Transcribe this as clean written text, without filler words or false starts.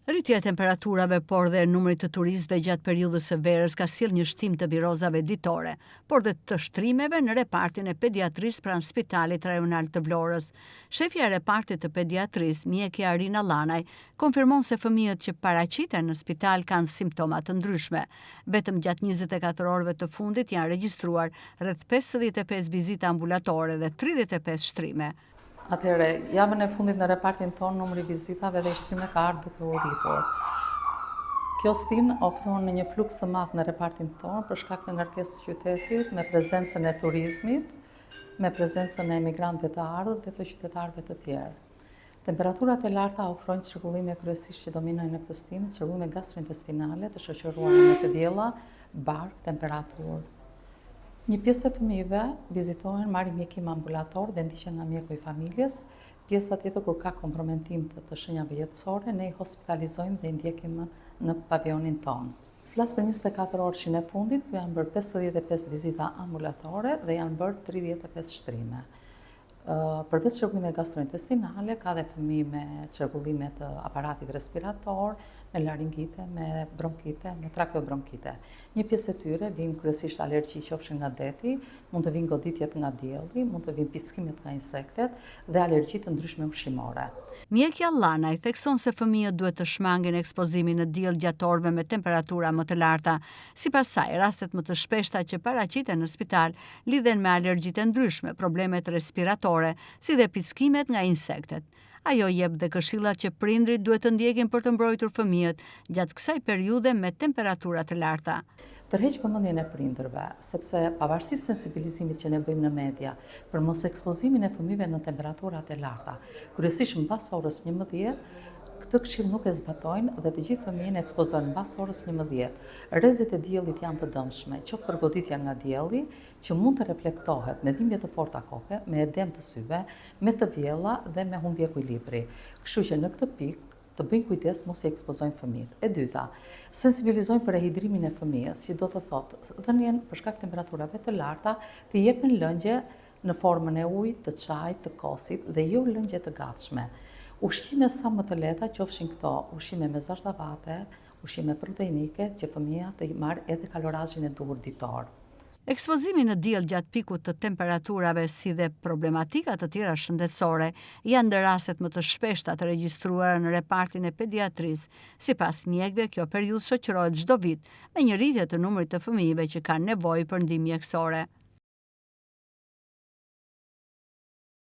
Rritja e temperaturave, por dhe numrit të turistëve gjatë periudhës së verës ka sjellë një shtim të virozave ditore, por dhe të shtrimeve në repartin e pediatrisë pranë Spitalit Rajonal të Vlorës. Shefja e repartit të pediatrisë, mjekja Rina Llanaj, konfirmon se fëmijët që paraqiten në spital kanë simptoma të ndryshme. Vetëm gjatë 24 orëve të fundit janë regjistruar rreth 55 vizita ambulatore dhe 35 shtrime. Atëherë, javën e fundit në repartin tonë, numri vizitave dhe shtrime ka ardhur duke u rritur. Kjo stin ofron një fluks të madh në repartin tonë për shkak të ngarkesës së qytetit, me prezencën e turizmit, me prezencën e emigrantëve të ardhur dhe të qytetarëve të tjerë. Temperaturat e larta ofrojnë çrregullime kryesisht që dominojnë në këtë stin, çrregullime gastrointestinale të shoqëruara me të vjella, bark, temperaturë. Një pjesë e fëmijëve vizitohen, marrin mjekim ambulator dhe ndiqen nga mjeku i familjes. Pjesa tjetër, kur ka kompromentim të shenjave jetësore, ne i hospitalizojmë dhe i ndjekim në pavionin tonë. Flas për 24 orëshin e fundit, ku janë bërë 55 vizita ambulatore dhe janë bërë 35 shtrime. Përveç çrregullime gastrointestinale, ka dhe fëmijë me çrregullime të aparatit respirator, me laringite, me bronkite, me trakeobronkite. Një pjesë e tyre vinë kryesisht alergji, qofshin nga deti, mund të vinë goditjet nga dielli, mund të vinë pickimet nga insektet dhe alergji të ndryshme ushqimore. Mjekja Llanaj thekson se fëmijët duhet të shmangin ekspozimin në diell gjatë orëve me temperatura më të larta. Sipas saj, rastet më të shpeshta që paraqiten në spital lidhen me alergjitë e ndryshme, problemet respiratore, si dhe pickimet nga insektet. Ajo jep dhe këshillat që prindrit duhet të ndjekin për të mbrojtur fëmijët gjatë kësaj periudhe me temperatura të larta. Tërheq vëmendjen e prindërve, sepse pavarësisht sensibilizimit që ne bëjmë në media për mos ekspozimin e fëmijëve në temperaturat e larta, kryesisht mbas orës 11, këtë këshill nuk e zbatojnë dhe të gjithë fëmijët ekspozojnë mbas orës 11. Rrezet e diellit janë të dëmshme, qoftë për goditjen nga dielli, që mund të reflektohet me dhimbje të forta koke, me edem të syve, me të vjella dhe me humbje ekuilibri. Kështu që në këtë pikë të bëjnë kujdes mos i ekspozojnë fëmijët. E dyta, sensibilizojnë për rehidrimin e fëmijës, që do të thotë dhënien për shkak temperaturave të larta, të jepen lëngje në formën e ujit, të çajit, të kosit dhe jo lëngje të gatshme. Ushqime sa më të lehta, qofshin këto ushqime me zarzavate, ushqime proteinike, që fëmija të marrë edhe kalorazhin e duhur ditor. Ekspozimi në diell gjatë pikut të temperaturave si dhe problematika të tjera shëndetësore janë ndër rastet më të shpeshta të regjistruara në repartin e pediatrisë. Sipas mjekëve, kjo periudhë shoqërohet çdo vit me një rritje të numrit të fëmijëve që kanë nevojë për ndihmë mjekësore.